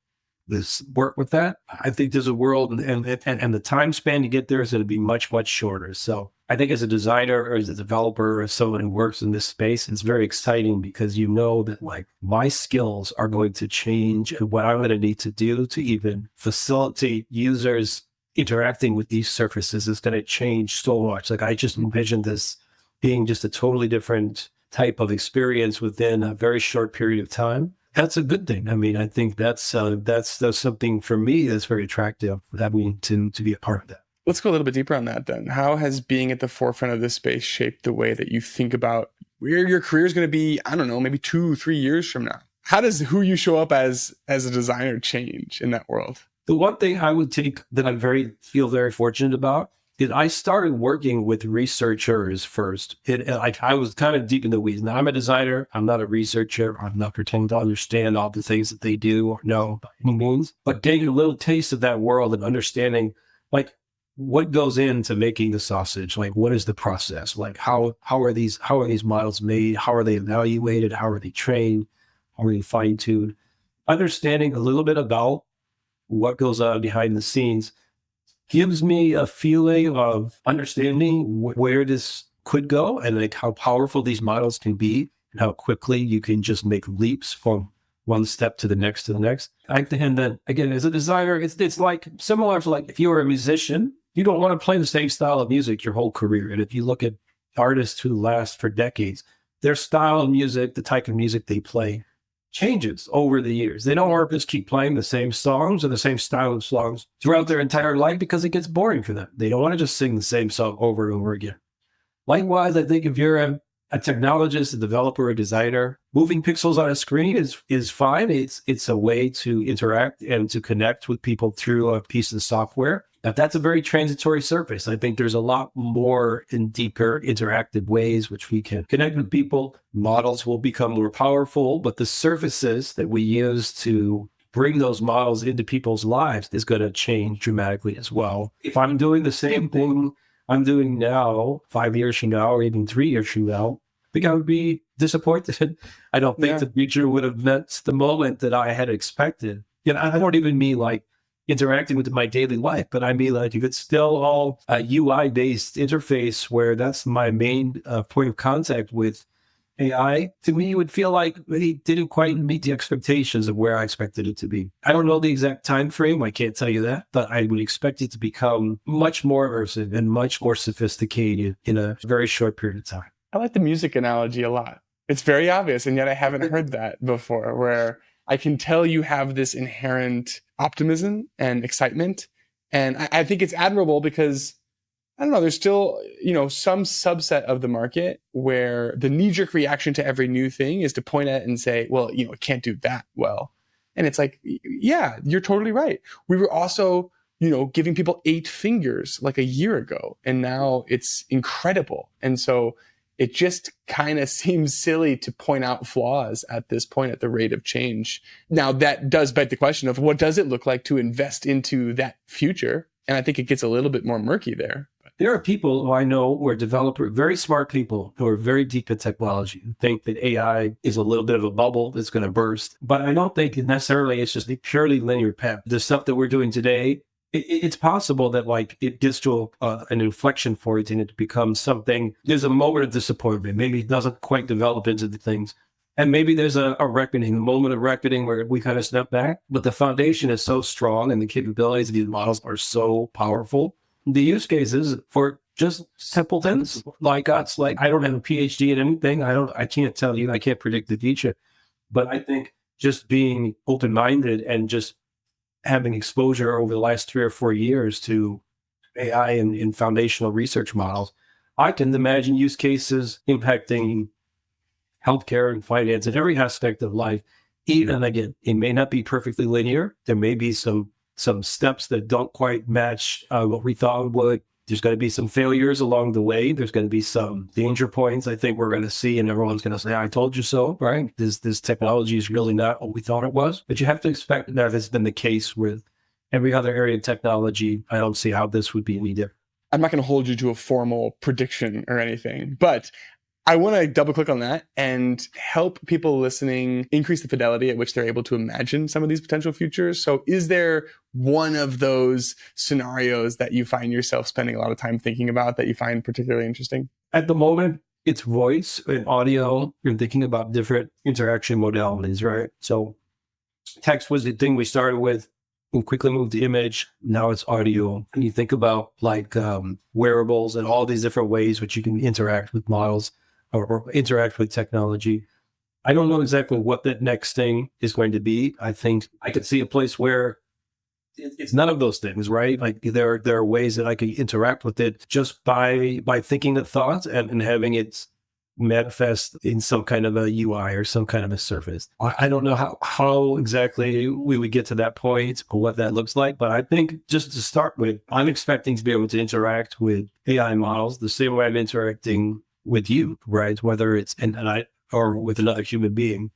work with that? I think there's a world and the time span to get there is going to be much, much shorter. So I think as a designer or as a developer or as someone who works in this space, it's very exciting because you know that like my skills are going to change and what I'm going to need to do to even facilitate users interacting with these surfaces is going to change so much. Like I just envisioned this being just a totally different type of experience within a very short period of time. That's a good thing. I mean, I think that's something for me that's very attractive, having to be a part of that. Let's go a little bit deeper on that then. How has being at the forefront of this space shaped the way that you think about where your career is going to be, I don't know, maybe 2-3 years from now? How does who you show up as a designer change in that world? The one thing I would take that I feel very fortunate about is I started working with researchers first. I was kind of deep in the weeds. Now I'm a designer. I'm not a researcher. I'm not pretending to understand all the things that they do or know by any means, but getting a little taste of that world and understanding like what goes into making the sausage? Like, what is the process? Like, how are these models made? How are they evaluated? How are they trained? How are they fine-tuned? understanding a little bit about what goes on behind the scenes gives me a feeling of understanding where this could go and like how powerful these models can be and how quickly you can just make leaps from one step to the next to the next. And then again, as a designer, it's like similar to like if you were a musician, you don't want to play the same style of music your whole career. And if you look at artists who last for decades, their style of music, the type of music they play changes over the years. They don't want to just keep playing the same songs or the same style of songs throughout their entire life because it gets boring for them. They don't want to just sing the same song over and over again. Likewise, I think if you're a technologist, a developer, a designer, moving pixels on a screen is fine. It's a way to interact and to connect with people through a piece of software. Now, that's a very transitory surface. I think there's a lot more and deeper interactive ways which we can connect with people. Models will become more powerful, but the surfaces that we use to bring those models into people's lives is going to change dramatically as well. If I'm doing the same thing I'm doing now, 5 years from now, or even 3 years from now, I think I would be disappointed. I don't think the future would have met the moment that I had expected. I don't even mean like interacting with my daily life, but I mean like if it's still all a UI-based interface where that's my main point of contact with AI, to me, it would feel like it didn't quite meet the expectations of where I expected it to be. I don't know the exact time frame. I can't tell you that, but I would expect it to become much more immersive and much more sophisticated in a very short period of time. I like the music analogy a lot. It's very obvious, and yet I haven't heard that before, where I can tell you have this inherent optimism and excitement. And I think it's admirable because I don't know, there's still, some subset of the market where the knee-jerk reaction to every new thing is to point at it and say, well, it can't do that well. And it's like, yeah, you're totally right. We were also, giving people 8 fingers like a year ago, and now it's incredible. And so it just kind of seems silly to point out flaws at this point at the rate of change. Now, that does beg the question of what does it look like to invest into that future? And I think it gets a little bit more murky there. There are people who I know who are developers, very smart people who are very deep in technology, who think that AI is a little bit of a bubble that's going to burst. But I don't think necessarily it's just a purely linear path. The stuff that we're doing today, it's possible that like it gets to an inflection point and it becomes something. There's a moment of disappointment. Maybe it doesn't quite develop into the things. And maybe there's a reckoning, a moment of reckoning where we kind of step back. But the foundation is so strong and the capabilities of these models are so powerful. The use cases for just simple things like us, like I don't have a PhD in anything. I can't tell you, I can't predict the future, but I think just being open-minded and just having exposure over the last 3 or 4 years to AI and foundational research models, I can imagine use cases impacting healthcare and finance and every aspect of life. Even again, it may not be perfectly linear. There may be some steps that don't quite match what we thought would. There's going to be some failures along the way. There's going to be some danger points I think we're going to see, and everyone's going to say, I told you so, right? This technology is really not what we thought it was. But you have to expect that has been the case with every other area of technology. I don't see how this would be any different. I'm not going to hold you to a formal prediction or anything, but I want to double click on that and help people listening increase the fidelity at which they're able to imagine some of these potential futures. So is there one of those scenarios that you find yourself spending a lot of time thinking about that you find particularly interesting? At the moment, it's voice and audio. You're thinking about different interaction modalities, right? So text was the thing we started with. We quickly moved to image. Now it's audio. And you think about like wearables and all these different ways which you can interact with models or interact with technology. I don't know exactly what that next thing is going to be. I think I could see a place where it's none of those things, right? Like there are ways that I can interact with it just by thinking the thoughts and having it manifest in some kind of a UI or some kind of a surface. I don't know how exactly we would get to that point or what that looks like, but I think just to start with, I'm expecting to be able to interact with AI models the same way I'm interacting with you, right? Whether it's or with another human being.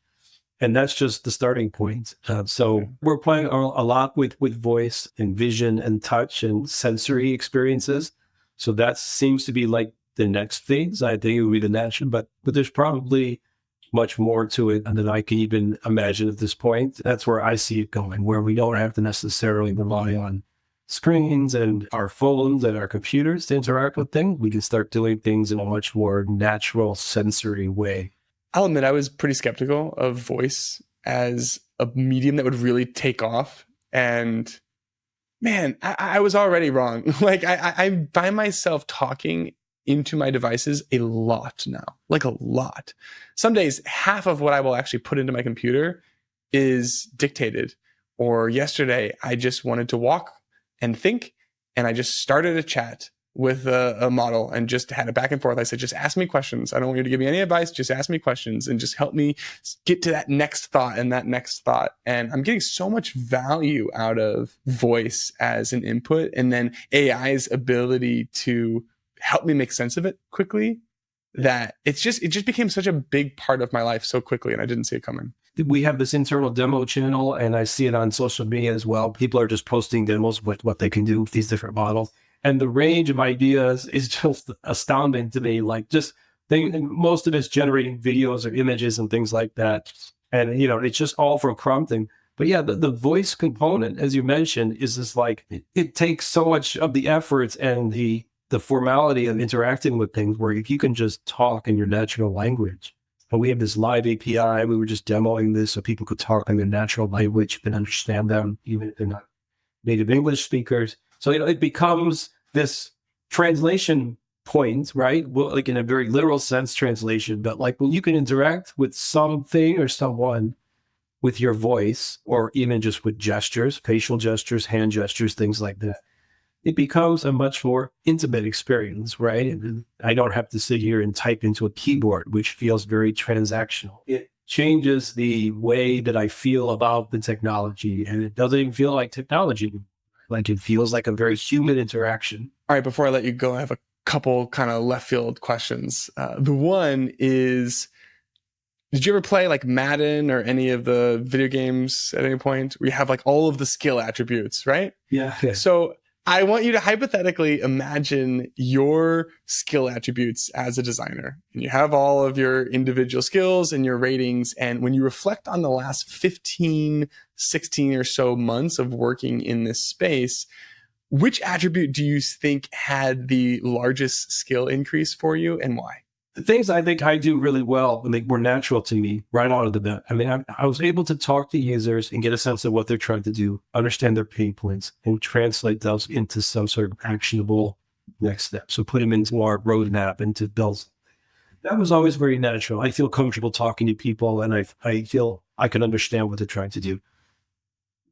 And that's just the starting point. So we're playing a lot with voice and vision and touch and sensory experiences. So that seems to be like the next phase. I think it would be the natural, but there's probably much more to it than I can even imagine at this point. That's where I see it going, where we don't have to necessarily rely on screens and our phones and our computers to interact with things. We can start doing things in a much more natural, sensory way. I'll admit I was pretty skeptical of voice as a medium that would really take off. And man, I was already wrong. Like I find myself talking into my devices a lot now, like a lot. Some days, half of what I will actually put into my computer is dictated. Or yesterday, I just wanted to walk and think, and I just started a chat with a model and just had it back and forth. I said, just ask me questions. I don't want you to give me any advice. Just ask me questions and just help me get to that next thought and that next thought. And I'm getting so much value out of voice as an input, and then AI's ability to help me make sense of it quickly, that it just became such a big part of my life so quickly, and I didn't see it coming. We have this internal demo channel, and I see it on social media as well. People are just posting demos with what they can do with these different models. And the range of ideas is just astounding to me. Like most of it's generating videos or images and things like that. And, it's just all from prompting. But yeah, the voice component, as you mentioned, is just like, it takes so much of the effort and the formality of interacting with things, where if you can just talk in your natural language. And we have this live API. We were just demoing this so people could talk in their natural language. You can understand them, even if they're not native English speakers. So, it becomes this translation point, right? Well, like in a very literal sense, translation. But like when you can interact with something or someone with your voice, or even just with gestures, facial gestures, hand gestures, things like that, it becomes a much more intimate experience, right? And I don't have to sit here and type into a keyboard, which feels very transactional. It changes the way that I feel about the technology, and it doesn't even feel like technology. Like it feels like a very human interaction. All right, before I let you go, I have a couple kind of left field questions. The one is, did you ever play like Madden or any of the video games at any point where you have like all of the skill attributes, right? Yeah. So I want you to hypothetically imagine your skill attributes as a designer. And you have all of your individual skills and your ratings. And when you reflect on the last 15, 16 or so months of working in this space, which attribute do you think had the largest skill increase for you, and why? The things I think I do really well, and they were natural to me right out of the bat. I mean, I was able to talk to users and get a sense of what they're trying to do, understand their pain points, and translate those into some sort of actionable next step. So put them into our roadmap and to build. That was always very natural. I feel comfortable talking to people, and I feel I can understand what they're trying to do.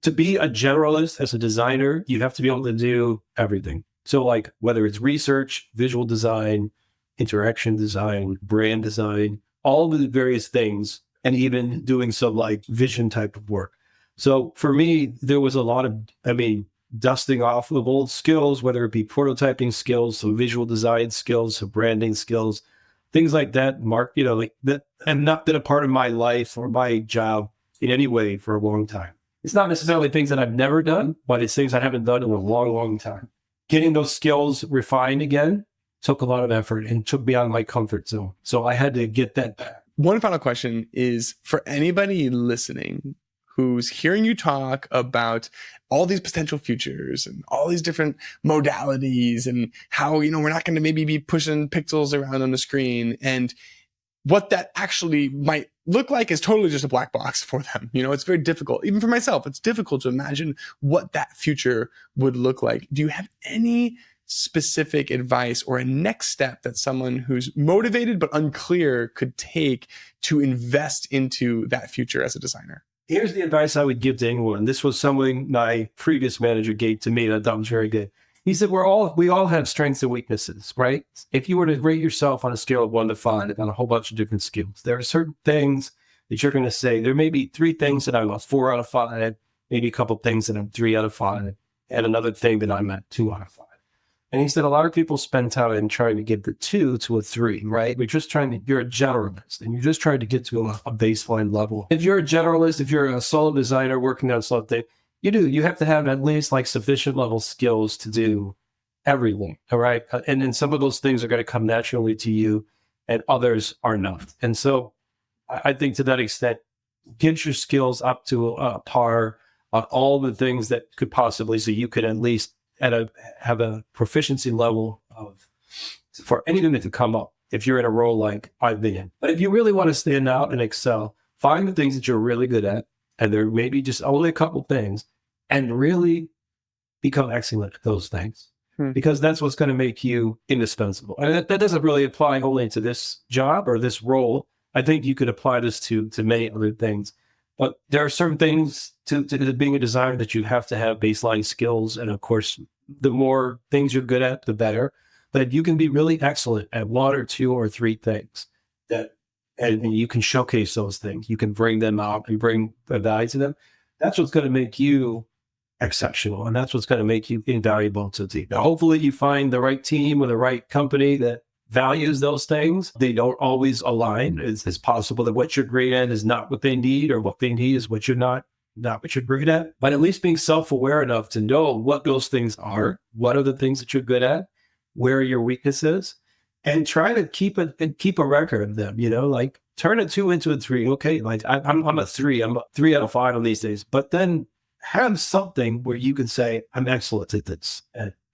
To be a generalist as a designer, you have to be able to do everything. So like whether it's research, visual design, interaction design, brand design, all of the various things, and even doing some like vision type of work. So for me, there was a lot of, dusting off of old skills, whether it be prototyping skills, some visual design skills, some branding skills, things like that. Like that have not been a part of my life or my job in any way for a long time. It's not necessarily things that I've never done, but it's things I haven't done in a long, long time. Getting those skills refined again took a lot of effort and took me out of my comfort zone. So I had to get that back. One final question is for anybody listening who's hearing you talk about all these potential futures and all these different modalities and how, we're not going to maybe be pushing pixels around on the screen, and what that actually might look like is totally just a black box for them. It's very difficult. Even for myself, it's difficult to imagine what that future would look like. Do you have any specific advice or a next step that someone who's motivated but unclear could take to invest into that future as a designer? Here's the advice I would give to anyone. This was something my previous manager gave to me that I thought was very good. He said, we all have strengths and weaknesses, right? If you were to rate yourself on a scale of 1 to 5 on a whole bunch of different skills, there are certain things that you're going to say. There may be 3 things that I'm a 4 out of 5, maybe a couple of things that I'm 3 out of 5, and another thing that I'm at 2 out of 5. And he said, a lot of people spend time trying to get the 2 to a 3, right? You're a generalist, and you're just trying to get to a baseline level. If you're a generalist, if you're a solo designer working on something, you have to have at least like sufficient level skills to do everything. All right. And then some of those things are going to come naturally to you and others are not. And so I think to that extent, get your skills up to par on all the things that could possibly, so you could at least have a proficiency level for anything that could come up if you're in a role like I've been in. But if you really want to stand out and excel, find the things that you're really good at, and there may be just only a couple things, and really become excellent at those things. Because that's what's going to make you indispensable. And that doesn't really apply only to this job or this role. I think you could apply this to many other things. But there are certain things to being a designer that you have to have baseline skills. And of course, the more things you're good at, the better. But you can be really excellent at one or two or three things and you can showcase those things. You can bring them out and bring the value to them. That's what's going to make you exceptional. And that's what's going to make you invaluable to the team. Now, hopefully you find the right team or the right company that values those things. They don't always align. It's possible that what you're great at is not what they need, or what they need is what you're not what you're great at. But at least being self-aware enough to know what those things are, what are the things that you're good at, where are your weaknesses, and try to keep a record of them, like turn a 2 into a 3. Okay, like I'm a 3. I'm a 3 out of 5 on these days. But then have something where you can say, I'm excellent at this,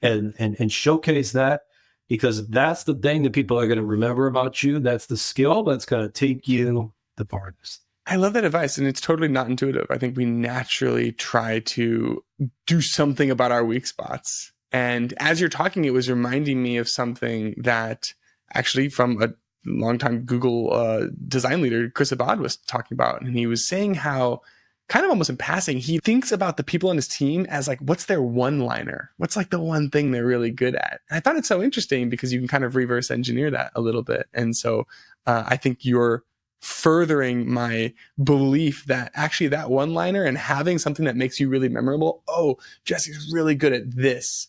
and showcase that, because that's the thing that people are going to remember about you. That's the skill that's going to take you the farthest. I love that advice, and it's totally not intuitive. I think we naturally try to do something about our weak spots. And as you're talking, it was reminding me of something that actually from a longtime Google design leader, Chris Abad, was talking about. And he was saying how, kind of almost in passing, he thinks about the people on his team as like, what's their one-liner? What's like the one thing they're really good at? And I found it so interesting because you can kind of reverse engineer that a little bit. And so I think you're furthering my belief that actually that one-liner and having something that makes you really memorable, oh, Jesse's really good at this.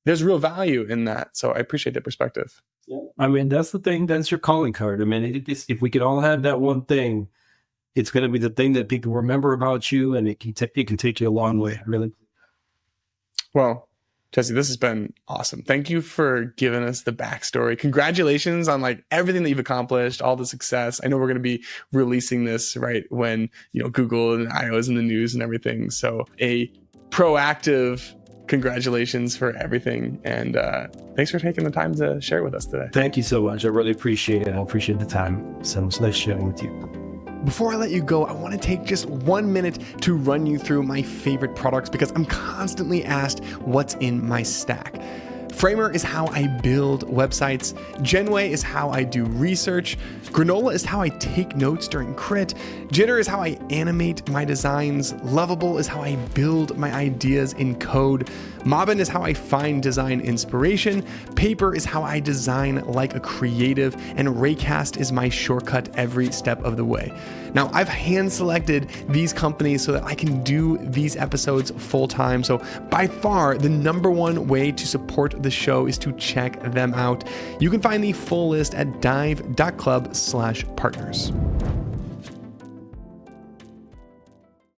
There's real value in that. So I appreciate that perspective. Yeah. I mean, that's the thing. That's your calling card. I mean, if we could all have that one thing, it's going to be the thing that people remember about you, and it can take you a long way, really. Well, Jesse, this has been awesome. Thank you for giving us the backstory. Congratulations on like everything that you've accomplished, all the success. I know we're going to be releasing this right when, Google and I/O is in the news and everything. So a proactive congratulations for everything. And thanks for taking the time to share it with us today. Thank you so much. I really appreciate it. I appreciate the time. So it's nice sharing with you. Before I let you go, I want to take just 1 minute to run you through my favorite products, because I'm constantly asked what's in my stack. Framer is how I build websites. Genway is how I do research. Granola is how I take notes during crit. Jitter is how I animate my designs. Lovable is how I build my ideas in code. Mobbin is how I find design inspiration. Paper is how I design like a creative. And Raycast is my shortcut every step of the way. Now, I've hand selected these companies so that I can do these episodes full time. So by far, the #1 way to support the show is to check them out. You can find the full list at dive.club/partners.